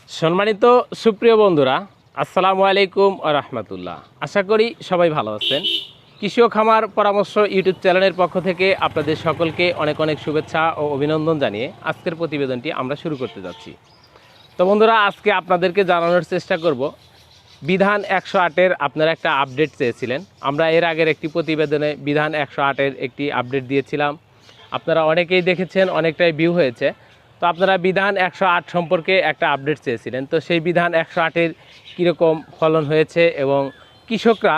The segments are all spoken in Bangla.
সম্মানিত সুপ্রিয় বন্ধুরা, আসসালামু আলাইকুম ওয়া রাহমাতুল্লাহ। আশা করি সবাই ভালো আছেন। কৃষি ও খামার পরামর্শ ইউটিউব চ্যানেলের পক্ষ থেকে আপনাদের সকলকে অনেক অনেক শুভেচ্ছা ও অভিনন্দন জানিয়ে আজকের প্রতিবেদনটি আমরা শুরু করতে যাচ্ছি। তো বন্ধুরা, আজকে আপনাদেরকে জানানোর চেষ্টা করব বিধান 108-এর আপনারা একটা আপডেট চেয়েছিলেন। আমরা এর আগের একটি প্রতিবেদনে বিধান 108-এর একটি আপডেট দিয়েছিলাম। আপনারা অনেকেই দেখেছেন, অনেকটাই ভিউ হয়েছে। তো আপনারা বিধান 108 সম্পর্কে একটা আপডেট চেয়েছিলেন। তো সেই বিধান 108-এর কীরকম ফলন হয়েছে এবং কৃষকরা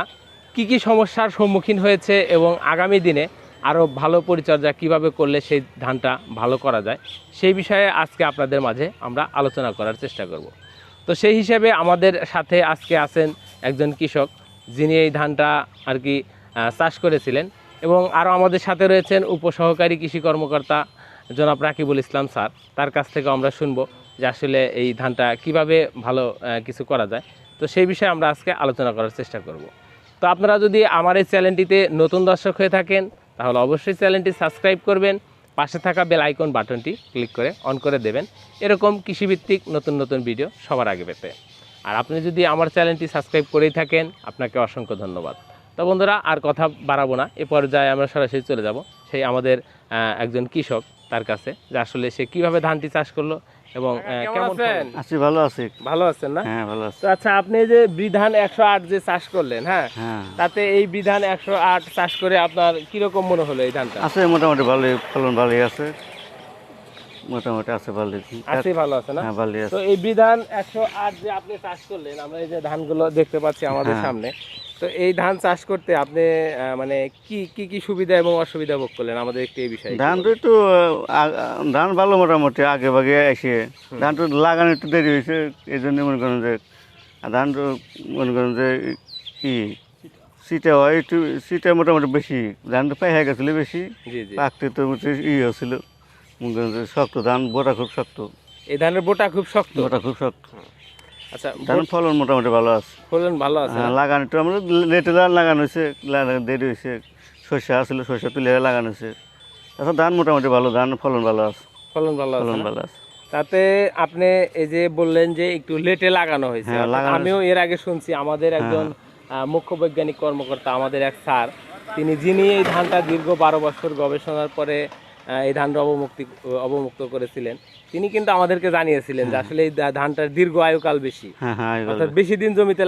কি কি সমস্যার সম্মুখীন হয়েছে এবং আগামী দিনে আরও ভালো পরিচর্যা কিভাবে করলে সেই ধানটা ভালো করা যায়, সেই বিষয়ে আজকে আপনাদের মাঝে আমরা আলোচনা করার চেষ্টা করব। তো সেই হিসেবে আমাদের সাথে আজকে আছেন একজন কৃষক, যিনি এই ধানটা আর কি চাষ করেছিলেন, এবং আরও আমাদের সাথে রয়েছেন উপসহকারী কৃষি কর্মকর্তা জনাব রাকিবুল ইসলাম স্যার। তার কাছ থেকে আমরা শুনবো যে আসলে এই ধানটা কিভাবে ভালো কিছু করা যায়। তো সেই বিষয়ে আমরা আজকে আলোচনা করার চেষ্টা করব। তো আপনারা যদি আমার এই চ্যানেলটিতে নতুন দর্শক হয়ে থাকেন, তাহলে অবশ্যই চ্যানেলটি সাবস্ক্রাইব করবেন, পাশে থাকা বেল আইকন বাটনটি ক্লিক করে অন করে দেবেন, এরকম কৃষিভিত্তিক নতুন নতুন ভিডিও সবার আগে পেতে। আর আপনি যদি আমার চ্যানেলটি সাবস্ক্রাইব করেই থাকেন, আপনাকে অসংখ্য ধন্যবাদ। তো বন্ধুরা, আর কথা বাড়াবো না, এ পর্যায়ে আমরা সরাসরি চলে যাব সেই আমাদের একজন কৃষক তার কাছে, যে আসলে সে কিভাবে ধানটি চাষ করলো এবং কেমন আছেন? আছি, ভালো আছি। ভালো আছেন না? হ্যাঁ, ভালো আছি। তো আচ্ছা, আপনি যে বিধান 108 যে চাষ করলেন, হ্যাঁ, হ্যাঁ, তাতে এই বিধান 108 চাষ করে আপনার কিরকম মনে হলো এই ধানটা? আছে মোটামুটি ভালোই, ফলন ভালোই আছে, মোটামুটি আছে ভালোই। আছে, ভালো আছে না? হ্যাঁ, ভালোই আছে। তো এই বিধান 108 যে আপনি চাষ করলেন, আমরা এই যে ধানগুলো দেখতে পাচ্ছি আমাদের হ্যাঁ। সামনে, তো এই ধান চাষ করতে আপনি মানে কি কি কি সুবিধা এবং অসুবিধা ভোগ করলেন, আমাদের একটু এই বিষয়ে ধান তো একটু ধান ভালো মোটামুটি আগে ভাগে এসে, ধান তো লাগানো একটু দেরি হয়েছে, এই জন্য মনে করেন যে ধান তো মনে করেন যে কি শীতে হয়, একটু শীতে মোটামুটি বেশি ধান তো পাই হয়ে গেছিলো বেশি, জি জি। পাকতে তো হচ্ছিল, মনে করেন যে শক্ত ধান, বোটা খুব শক্ত, এই ধানের বোটা খুব শক্ত। বোটা খুব শক্ত। আচ্ছা, ধান ফলন মোটামুটি ভালো আছে। ফলন ভালো আছে হ্যাঁ, না? লাগানো একটু আমরা লেটে লাগানো হয়েছে, দেরি হয়েছে, শস্য আসলে শস্য তুলে লাগানো হয়েছে। এখন ধান মোটামুটি ভালো, ধান ফলন ভালো আছে, ফলন ভালো আছে ফলন না? ভালো আছে। তাতে আপনি এই যে বললেন যে একটু লেটে লাগানো হয়েছে, হ্যাঁ, অর্থাৎ লাগানো আমিও এর আগে শুনছি আমাদের একজন মুখ্য বৈজ্ঞানিক কর্মকর্তা, আমাদের এক স্যার, যিনি এই ধানটা দীর্ঘ 12 বছর গবেষণার পরে এই ধানটা অবমুক্ত করেছিলেন, তিনি কিন্তু আমাদেরকে জানিয়েছিলেন যে আসলে এই ধানটার দীর্ঘ আয়ুকাল বেশি, হ্যাঁ হ্যাঁ, অর্থাৎ বেশি দিন জমিতে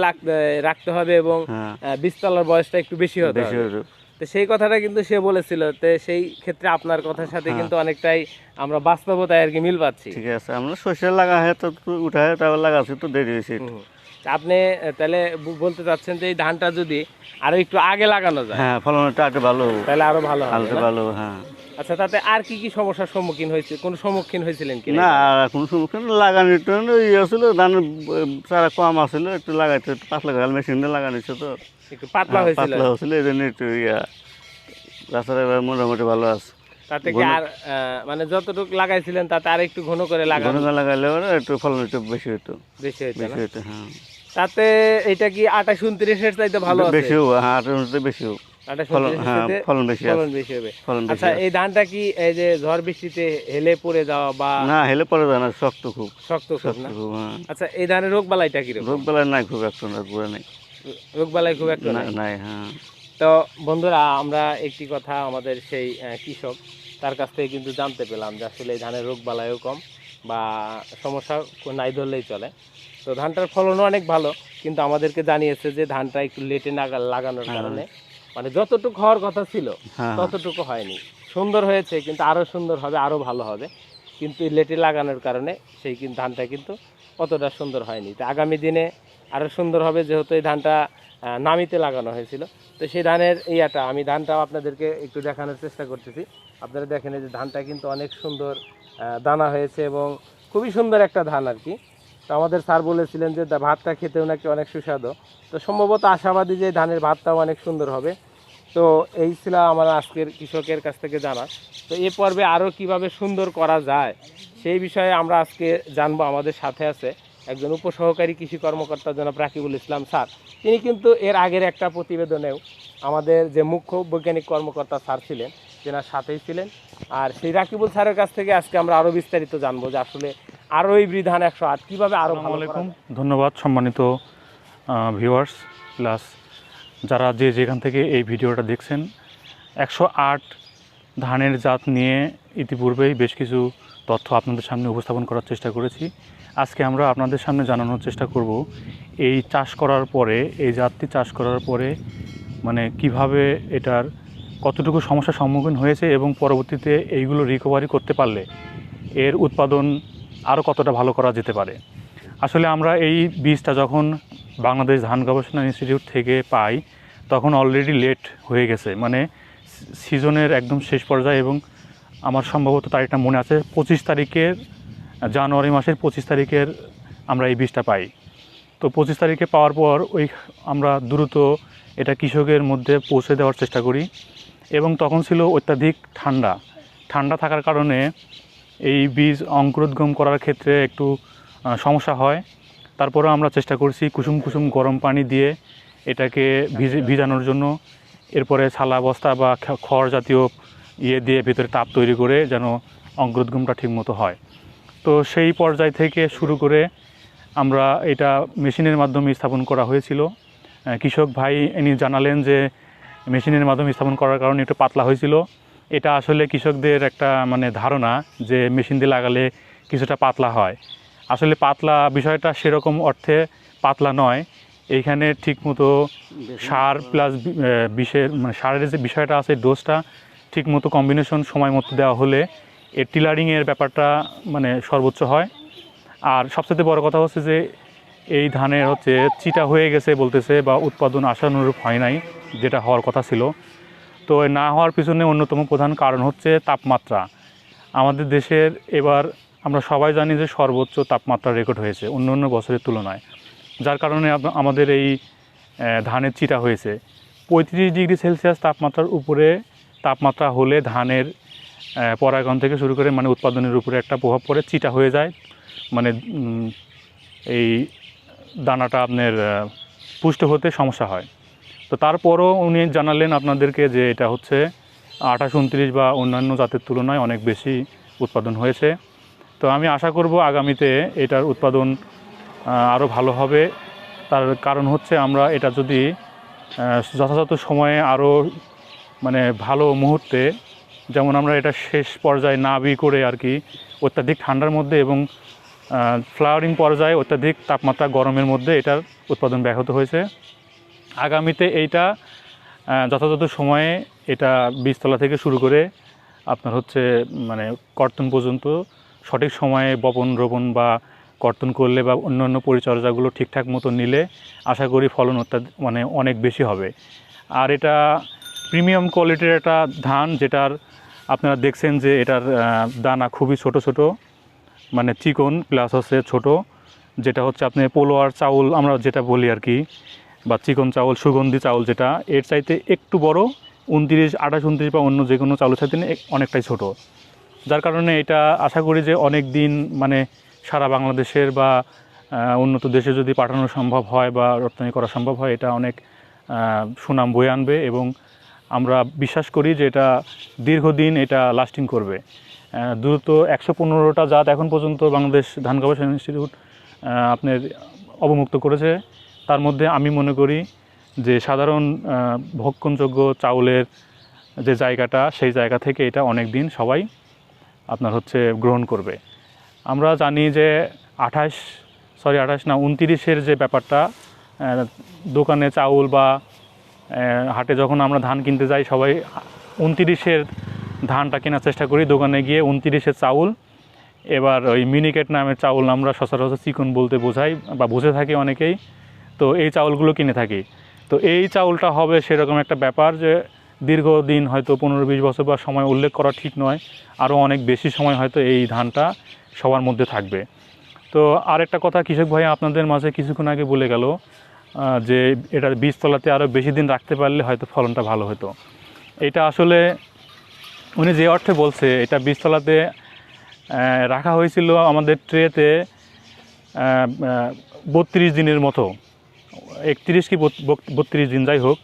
রাখতে হবে এবং হ্যাঁ, বীজতলার বয়সটা একটু বেশি হতে বেশি হবে। হতো। তো সেই কথাটা কিন্তু সে বলেছিল। তো সেই ক্ষেত্রে আপনার কথার সাথে কিন্তু অনেকটাই আমরা বাস্তবতায় আর কি মিল পাচ্ছি। ঠিক আছে, আমরা শস্য লাগা হয় তো উঠায়, তারপর লাগাচ্ছি তো দেরি হয়েছে একটু। হুম। আপনি তাহলে বলতে চাচ্ছেন যে এই ধানটা যদি আরো একটু আগে লাগানো যায়, হ্যাঁ, ফলনটা একটু ভালো, তাহলে আরো ভালো হবে আলটা না? ভালো। হ্যাঁ। আচ্ছা, তাতে আর কি কি সমস্যার সম্মুখীন হয়েছে, কোন সম্মুখীন হয়েছিলেন কি? না, আর এখন সম্মুখীন লাগানো একটু ইয়ে ছিল, ধান চারা কম আসছিল, একটু লাগাইতে একটু পাতলা করে মেশিন দিয়ে লাগানো হয়েছে তো, একটু পাতলা হ্যাঁ, হয়েছিল, পাতলা হয়েছিল, এই জন্য একটু রাস্তাটা এবার মোটামুটি ভালো আছে। তাতে কি আর মানে যতটুকু লাগাইছিলেন তাতে আর একটু ঘন করে লাগানো ঘন লাগাইলে ওরা একটু ফলন একটু বেশি হতো, বেশি হইতো বেশি না? হতো। হ্যাঁ, তাতে এটা কি 28-29-এর চাইতে ভালো আছে? বেশি হোক, হ্যাঁ, 28 বেশি হোক, 28-29-এর হ্যাঁ, চাইতে ফলন বেশি আছে, ফলন বেশি হবে। ফলন বেশি আচ্ছা, আছে। এই ধানটা কি এই যে ঝড় বৃষ্টিতে হেলে পড়ে যাওয়া বা না, হেলে পরে যায় না, শক্ত খুব, শক্ত খুব শক্ত না? খুব। হ্যাঁ, আচ্ছা, এই ধানের রোগ বালাইটা কিরকম? রোগ বেলায় নাই খুব, একটা না, পুরো নেই, রোগ বালাই খুব একটা নাই। নাই। হ্যাঁ, তো বন্ধুরা, আমরা একটি কথা আমাদের সেই কৃষক তার কাছ থেকে কিন্তু জানতে পেলাম যে আসলে এই ধানের রোগ বালাইও কম বা সমস্যা নাই ধরলেই চলে। তো ধানটার ফলনও অনেক ভালো, কিন্তু আমাদেরকে জানিয়েছে যে ধানটা একটু লেটে লাগানোর কারণে মানে যতটুকু হওয়ার কথা ছিল হ্যাঁ, ততটুকু হয়নি। সুন্দর হয়েছে, কিন্তু আরও সুন্দর হবে, আরও ভালো হবে, কিন্তু লেটে লাগানোর কারণে সেই কিন্তু ধানটা কিন্তু অতটা সুন্দর হয়নি। তো আগামী দিনে আরও সুন্দর হবে, যেহেতু এই ধানটা নামিতে লাগানো হয়েছিল। তো সেই ধানের আমি ধানটাও আপনাদেরকে একটু দেখানোর চেষ্টা করতেছি। আপনারা দেখেন এই যে ধানটা কিন্তু অনেক সুন্দর দানা হয়েছে এবং খুবই সুন্দর একটা ধান আর কি। তো আমাদের স্যার বলেছিলেন যে ভাতটা খেতেও নাকি অনেক সুস্বাদু। তো সম্ভবত আশাবাদী যে ধানের ভাতটাও অনেক সুন্দর হবে। তো এই ছিল আমার আজকের কৃষকের কাছ থেকে জানা। তো এ পর্বে আরও কিভাবে সুন্দর করা যায় সেই বিষয়ে আমরা আজকে জানবো। আমাদের সাথে আছে একজন উপসহকারী কৃষি কর্মকর্তা জনাব রাকিবুল ইসলাম স্যার। তিনি কিন্তু এর আগের একটা প্রতিবেদনেও আমাদের যে মুখ্য বৈজ্ঞানিক কর্মকর্তা স্যার ছিলেন, তেনার সাথেই ছিলেন। আর সেই রাকিবুল স্যারের কাছ থেকে আজকে আমরা আরও বিস্তারিত জানবো যে আসলে আরও এই ধান 108 কীভাবে আরও ভালো করা যায়। ধন্যবাদ সম্মানিত ভিউয়ার্স প্লাস যারা যেখান থেকে এই ভিডিওটা দেখছেন। 108 ধানের জাত নিয়ে ইতিপূর্বেই বেশ কিছু তথ্য আপনাদের সামনে উপস্থাপন করার চেষ্টা করেছি। আজকে আমরা আপনাদের সামনে জানানোর চেষ্টা করব এই চাষ করার পরে, এই জাতটি চাষ করার পরে মানে কিভাবে এটার কতটুকু সমস্যার সম্মুখীন হয়েছে এবং পরবর্তীতে এইগুলো রিকভারি করতে পারলে এর উৎপাদন আরও কতটা ভালো করা যেতে পারে। আসলে আমরা এই বীজটা যখন বাংলাদেশ ধান গবেষণা ইনস্টিটিউট থেকে পাই তখন অলরেডি লেট হয়ে গেছে, মানে সিজনের একদম শেষ পর্যায়ে, এবং আমার সম্ভবত তারিখটা মনে আছে 25 তারিখের, জানুয়ারি মাসের 25 তারিখের আমরা এই বীজটা পাই। তো 25 তারিখে পাওয়ার পর আমরা দ্রুত এটা কৃষকের মধ্যে পৌঁছে দেওয়ার চেষ্টা করি, এবং তখন ছিল অত্যাধিক ঠান্ডা থাকার কারণে এই বীজ অঙ্কুরোদ্গম করার ক্ষেত্রে একটু সমস্যা হয়। তারপরেও আমরা চেষ্টা করছি কুসুম কুসুম গরম পানি দিয়ে এটাকে ভিজানোর জন্য, এরপরে ছালা বস্তা বা খড় জাতীয় দিয়ে ভিতরে তাপ তৈরি করে যেন অঙ্কুরোদ্গমটা ঠিকমতো হয়। তো সেই পর্যায় থেকে শুরু করে আমরা এটা মেশিনের মাধ্যমে স্থাপন করা হয়েছিল। কৃষক ভাই ইনি জানালেন যে মেশিনের মাধ্যমে স্থাপন করার কারণে একটু পাতলা হয়েছিল। এটা আসলে কৃষকদের একটা মানে ধারণা যে মেশিন দিয়ে লাগালে কিছুটা পাতলা হয়। আসলে পাতলা বিষয়টা সেরকম অর্থে পাতলা নয়। এইখানে ঠিকমতো সার প্লাস বিষের মানে সারের যে বিষয়টা আছে, ডোজটা ঠিকমতো কম্বিনেশন সময় মতো দেওয়া হলে এর টিলারিংয়ের ব্যাপারটা মানে সর্বোচ্চ হয়। আর সবচেয়ে বড় কথা হচ্ছে যে এই ধানের হচ্ছে চিটা হয়ে গেছে বলতেছে, বা উৎপাদন আশানুরূপ হয় নাই যেটা হওয়ার কথা ছিল। তো না হওয়ার পিছনে অন্যতম প্রধান কারণ হচ্ছে তাপমাত্রা। আমাদের দেশের এবার আমরা সবাই জানি যে সর্বোচ্চ তাপমাত্রা রেকর্ড হয়েছে অন্য অন্য বছরের তুলনায়, যার কারণে আমাদের এই ধানের চিটা হয়েছে। 35 ডিগ্রি সেলসিয়াস তাপমাত্রার উপরে তাপমাত্রা হলে ধানের পরাগায়ন থেকে শুরু করে মানে উৎপাদনের উপরে একটা প্রভাব পড়ে, চিটা হয়ে যায়, মানে এই দানাটা আপনার পুষ্ট হতে সমস্যা হয়। তো তারপরও উনি জানালেন আপনাদেরকে যে এটা হচ্ছে 28, 29 বা অন্যান্য জাতের তুলনায় অনেক বেশি উৎপাদন হয়েছে। তো আমি আশা করব আগামীতে এটার উৎপাদন আরও ভালো হবে। তার কারণ হচ্ছে আমরা এটা যদি যথাযথ সময়ে আরও মানে ভালো মুহূর্তে, যেমন আমরা এটা শেষ পর্যায়ে না করে আর কি অত্যাধিক ঠান্ডার মধ্যে এবং ফ্লাওয়ারিং পর্যায়ে অত্যাধিক তাপমাত্রা গরমের মধ্যে এটার উৎপাদন ব্যাহত হয়েছে। আগামীতে এইটা যথাযথ সময়ে এটা বীজতলা থেকে শুরু করে আপনার হচ্ছে মানে কর্তন পর্যন্ত সঠিক সময়ে বপন রোপণ বা কর্তন করলে বা অন্যান্য পরিচর্যাগুলো ঠিকঠাক মতো নিলে আশা করি ফলন মানে অনেক বেশি হবে। আর এটা প্রিমিয়াম কোয়ালিটির একটা ধান, যেটার আপনারা দেখছেন যে এটার দানা খুবই ছোট ছোট, মানে চিকন প্লাস হচ্ছে ছোটো, যেটা হচ্ছে আপনি পোলোয়ার চাউল আমরা যেটা বলি আর কি, বা চিকন চাউল, সুগন্ধি চাউল, যেটা এর চাইতে একটু বড়, 29, 28, 29 বা অন্য যে কোনো চাউলের চাইতে অনেকটাই ছোট। যার কারণে এটা আশা করি যে অনেক দিন মানে সারা বাংলাদেশের বা উন্নত দেশে যদি পাঠানো সম্ভব হয় বা রপ্তানি করা সম্ভব হয়, এটা অনেক সুনাম বয়ে আনবে, এবং আমরা বিশ্বাস করি যে এটা দীর্ঘদিন এটা লাস্টিং করবে। দ্রুত 115টা জাত এখন পর্যন্ত বাংলাদেশ ধান গবেষণা ইনস্টিটিউট আপনার অবমুক্ত করেছে। তার মধ্যে আমি মনে করি যে সাধারণ ভক্ষণযোগ্য চাউলের যে জায়গাটা, সেই জায়গা থেকে এটা অনেক দিন সবাই আপনার হচ্ছে গ্রহণ করবে। আমরা জানি যে 29-এর যে ব্যাপারটা, দোকানে চাউল বা হাটে যখন আমরা ধান কিনতে যাই সবাই 29-এর ধানটা কেনার চেষ্টা করি, দোকানে গিয়ে 29-এর চাউল। এবার ওই মিনিকেট নামের চাউল আমরা সচরাচর চিকন বলতে বোঝাই বা বুঝে থাকি অনেকেই, তো এই চাউলগুলো কিনে থাকি। তো এই চাউলটা হবে সেরকম একটা ব্যাপার যে দীর্ঘদিন হয়তো 15-20 বছর বা সময় উল্লেখ করা ঠিক নয়, আরও অনেক বেশি সময় হয়তো এই ধানটা সবার মধ্যে থাকবে। তো আরেকটা কথা কৃষক ভাই আপনাদের মাঝে কিছুক্ষণ আগে বলে গেল যে এটার বীজতলাতে আরও বেশি দিন রাখতে পারলে হয়তো ফলনটা ভালো হতো। এটা আসলে উনি যে অর্থে বলছে, এটা বীজতলাতে রাখা হয়েছিল আমাদের ট্রেতে 32 দিনের মতো, 31 কি 32 দিন যাই হোক।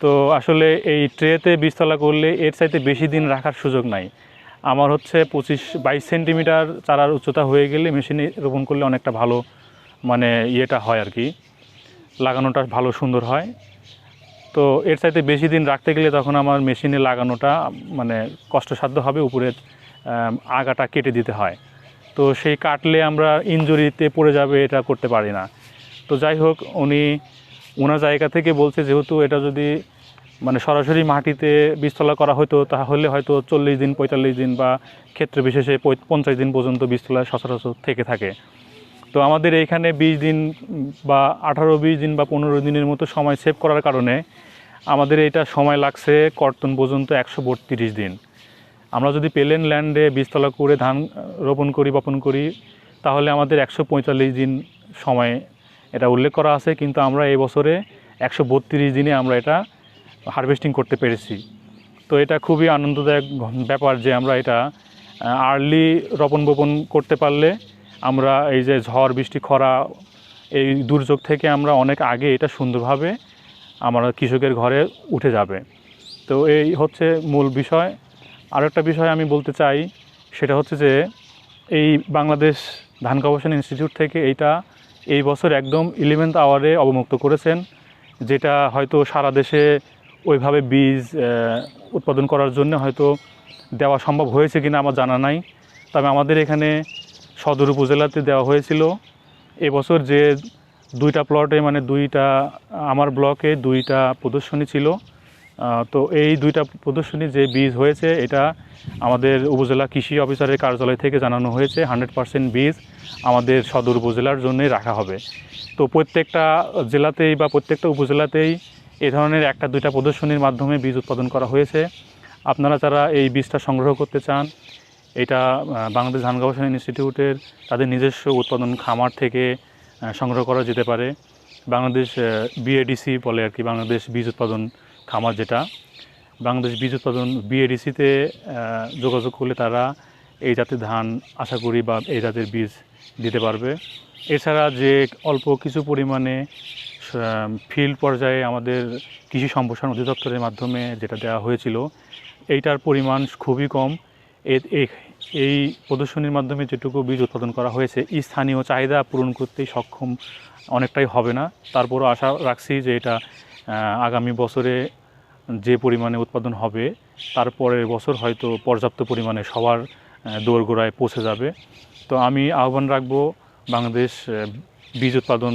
তো আসলে এই ট্রেতে বীজতলা করলে এর চাইতে বেশি দিন রাখার সুযোগ নাই। আমার হচ্ছে 25-22 সেন্টিমিটার চারার উচ্চতা হয়ে গেলে মেশিনে রোপণ করলে অনেকটা ভালো মানে ইয়েটা হয় আর কি, লাগানোটা ভালো সুন্দর হয়। তো এর চাইতে বেশি দিন রাখতে গেলে তখন আমার মেশিনে লাগানোটা মানে কষ্টসাধ্য হবে, উপরে আগাটা কেটে দিতে হয়। তো সেই কাটলে আমরা ইনজুরিতে পড়ে যাবে, এটা করতে পারি না। তো যাই হোক, ওনার জায়গা থেকে বলছে যেহেতু এটা যদি মানে সরাসরি মাটিতে বীজতলা করা হতো তাহলে হয়তো 40 দিন 45 দিন বা ক্ষেত্রে বিশেষে 50 দিন পর্যন্ত বীজতলা সচরাচর থেকে থাকে। তো আমাদের এইখানে 20 দিন বা 18-20 দিন বা 15 দিনের মতো সময় সেভ করার কারণে আমাদের এটা সময় লাগছে কর্তন পর্যন্ত 132 দিন। আমরা যদি প্লেন ল্যান্ডে বীজতলা করে ধান রোপণ করি বপন করি তাহলে আমাদের 145 দিন সময় এটা উল্লেখ করা আছে, কিন্তু আমরা এই বছরে 132 দিনে আমরা এটা হারভেস্টিং করতে পেরেছি। তো এটা খুবই আনন্দদায়ক ব্যাপার যে আমরা এটা আর্লি রোপণ বপন করতে পারলে আমরা এই যে ঝড় বৃষ্টি খরা এই দুর্যোগ থেকে আমরা অনেক আগে এটা সুন্দরভাবে আমরা কৃষকের ঘরে উঠে যাবে। তো এই হচ্ছে মূল বিষয়। আরেকটা বিষয় আমি বলতে চাই, সেটা হচ্ছে যে এই বাংলাদেশ ধান গবেষণা ইনস্টিটিউট থেকে এইটা এই বছর একদম 11th আওয়ারে অবমুক্ত করেছেন, যেটা হয়তো সারা দেশে ওইভাবে বীজ উৎপাদন করার জন্য হয়তো দেওয়া সম্ভব হয়েছে কিনা আমার জানা নাই। তবে আমাদের এখানে সদর উপজেলাতে দেওয়া হয়েছিল। এবছর যে 2টা প্লটে মানে আমার ব্লকে 2টা প্রদর্শনী ছিল। তো এই 2টা প্রদর্শনী যে বীজ হয়েছে এটা আমাদের উপজেলা কৃষি অফিসারের কার্যালয় থেকে জানানো হয়েছে 100% বীজ আমাদের সদর উপজেলার জন্যই রাখা হবে। তো প্রত্যেকটা জেলাতেই বা প্রত্যেকটা উপজেলাতেই এ ধরনের 1-2টা প্রদর্শনীর মাধ্যমে বীজ উৎপাদন করা হয়েছে। আপনারা যারা এই বীজটা সংগ্রহ করতে চান, এটা বাংলাদেশ ধান গবেষণা ইনস্টিটিউটের তাদের নিজস্ব উৎপাদন খামার থেকে সংগ্রহ করা যেতে পারে। বাংলাদেশ বিএডিসি বলে আর কি, বাংলাদেশ বীজ উৎপাদন খামার, যেটা বাংলাদেশ বীজ উৎপাদন বিএডিসিতে যোগাযোগ করলে তারা এই জাতের ধান আশা করি বা এই জাতের বীজ দিতে পারবে। এছাড়া যে অল্প কিছু পরিমাণে ফিল্ড পর্যায়ে আমাদের কৃষি সম্প্রসারণ অধিদপ্তরের মাধ্যমে যেটা দেওয়া হয়েছিল, এইটার পরিমাণ খুবই কম। এই প্রদর্শনীর মাধ্যমে যেটুকু বীজ উৎপাদন করা হয়েছে স্থানীয় চাহিদা পূরণ করতেই সক্ষম অনেকটাই হবে না। তারপরও আশা রাখছি যে এটা আগামী বছরে যে পরিমাণে উৎপাদন হবে তারপরের বছর হয়তো পর্যাপ্ত পরিমাণে সবার দোরগোড়ায় পৌঁছে যাবে। তো আমি আহ্বান রাখবো বাংলাদেশ বীজ উৎপাদন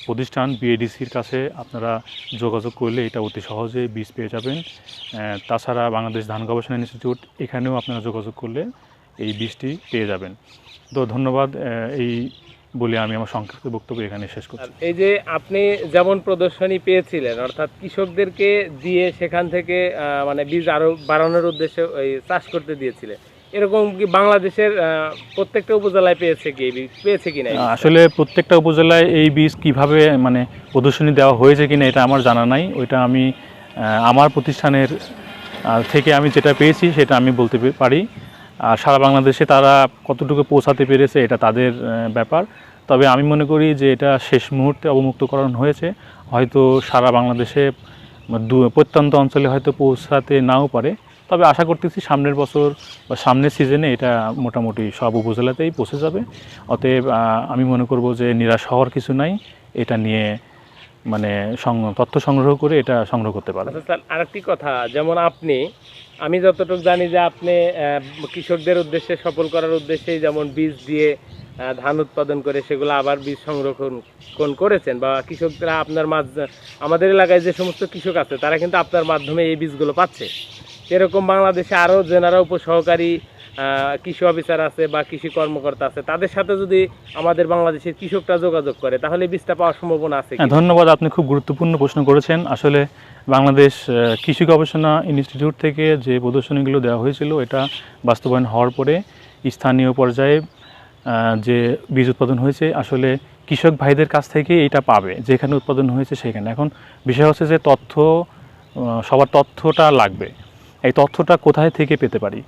প্রতিষ্ঠান বিএডিসির কাছে আপনারা যোগাযোগ করলে এটা অতি সহজে বীজ পেয়ে যাবেন। তাছাড়া বাংলাদেশ ধান গবেষণা ইনস্টিটিউট এখানেও আপনারা যোগাযোগ করলে এই বীজটি পেয়ে যাবেন। তো ধন্যবাদ, এই বলে আমি আমার সংক্ষিপ্ত বক্তব্য এখানে শেষ করছি। এই যে আপনি যেমন প্রদর্শনী পেয়েছিলেন, অর্থাৎ কৃষকদেরকে দিয়ে সেখান থেকে মানে বীজ আরো বাড়ানোর উদ্দেশ্যে ওই চাষ করতে দিয়েছিলেন, এরকম কি বাংলাদেশের প্রত্যেকটা উপজেলায় পেয়েছে কিনা? আসলে প্রত্যেকটা উপজেলায় এই বীজ কিভাবে মানে প্রদর্শনী দেওয়া হয়েছে কিনা এটা আমার জানা নাই। ওইটা আমি আমার প্রতিষ্ঠানের থেকে আমি যেটা পেয়েছি সেটা আমি বলতে পারি। আর সারা বাংলাদেশে তারা কতটুকু পৌঁছাতে পেরেছে এটা তাদের ব্যাপার। তবে আমি মনে করি যে এটা শেষ মুহূর্তে অবমুক্তকরণ হয়েছে, হয়তো সারা বাংলাদেশে প্রত্যন্ত অঞ্চলে হয়তো পৌঁছাতে নাও পারে। তবে আশা করতেছি সামনের বছর বা সামনের সিজনে এটা মোটামুটি সব উপজেলাতেই পৌঁছে যাবে। অতএব আমি মনে করব যে নিরাশ হওয়ার কিছু নাই, এটা নিয়ে মানে তথ্য সংগ্রহ করে এটা সংগ্রহ করতে পারে। স্যার আরেকটি কথা, যেমন আমি যতটুকু জানি যে আপনি কৃষকদের উদ্দেশ্যে সফল করার উদ্দেশ্যেই যেমন বীজ দিয়ে ধান উৎপাদন করে সেগুলো আবার বীজ সংরক্ষণ করেছেন, বা কৃষকরা আপনার আমাদের এলাকায় যে সমস্ত কৃষক আছে তারা কিন্তু আপনার মাধ্যমে এই বীজগুলো পাচ্ছে। এরকম বাংলাদেশে আরও যেনারা উপসহকারী কৃষি অফিসার আছে বা কৃষি কর্মকর্তা আছে, তাদের সাথে যদি আমাদের বাংলাদেশের কৃষকরা যোগাযোগ করে তাহলে বীজটা পাওয়ার সম্ভাবনা আছে? ধন্যবাদ, আপনি খুব গুরুত্বপূর্ণ প্রশ্ন করেছেন। আসলে বাংলাদেশ কৃষি গবেষণা ইনস্টিটিউট থেকে যে প্রদর্শনীগুলো দেওয়া হয়েছিল এটা বাস্তবায়ন হওয়ার পরে স্থানীয় পর্যায়ে যে বীজ উৎপাদন হয়েছে আসলে কৃষক ভাইদের কাছ থেকে এটা পাবে, যেখানে উৎপাদন হয়েছে সেখানে। এখন বিষয় হচ্ছে যে সবার তথ্যটা লাগবে। এই তথ্যটা কোথায় থেকে পেতে পারি?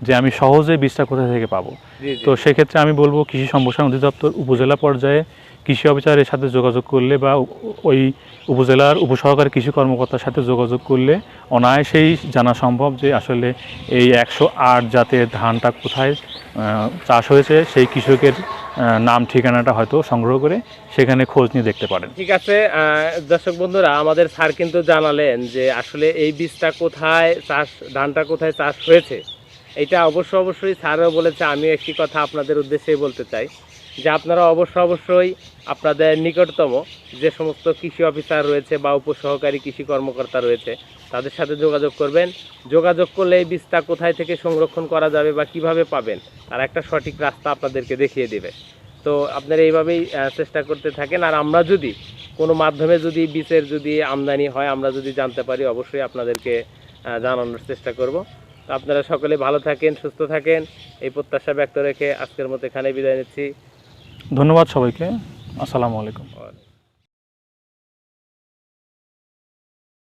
যে আমি সহজে বীজটা কোথা থেকে পাবো। জি জি তো সেক্ষেত্রে আমি বলবো কৃষি সম্প্রসারণ অধিদপ্তর উপজেলা পর্যায়ে কৃষি অফিসারের সাথে যোগাযোগ করলে বা ওই উপজেলার উপসহকারী কৃষি কর্মকর্তার সাথে যোগাযোগ করলে অনায়াসেই জানা সম্ভব যে আসলে এই 108 জাতের ধানটা কোথায় চাষ হয়েছে। সেই কৃষকের নাম ঠিকানাটা হয়তো সংগ্রহ করে সেখানে খোঁজ নিয়ে দেখতে পারেন। ঠিক আছে। দর্শক বন্ধুরা, আমাদের স্যার কিন্তু জানালেন যে আসলে এই বীজটা কোথায় ধানটা কোথায় চাষ হয়েছে। এটা অবশ্যই স্যারও বলেছে, আমিও একটি কথা আপনাদের উদ্দেশ্যেই বলতে চাই যে আপনারা অবশ্যই আপনাদের নিকটতম যে সমস্ত কৃষি অফিসার রয়েছে বা উপসহকারী কৃষি কর্মকর্তা রয়েছে তাদের সাথে যোগাযোগ করবেন। যোগাযোগ করলে এই বীজটা কোথায় থেকে সংরক্ষণ করা যাবে বা কিভাবে পাবেন তার একটা সঠিক রাস্তা আপনাদেরকে দেখিয়ে দেবে। তো আপনারা এইভাবেই চেষ্টা করতে থাকেন। আর আমরা যদি কোনো মাধ্যমে যদি বীজের যদি আমদানি হয়, আমরা যদি জানতে পারি, অবশ্যই আপনাদেরকে জানানোর চেষ্টা করব। তো আপনারা সকলে ভালো থাকেন, সুস্থ থাকেন, এই প্রত্যাশা ব্যক্ত রেখে আজকের মতো এখানে বিদায় নিচ্ছি। ধন্যবাদ সবাইকে। আসসালামু আলাইকুম।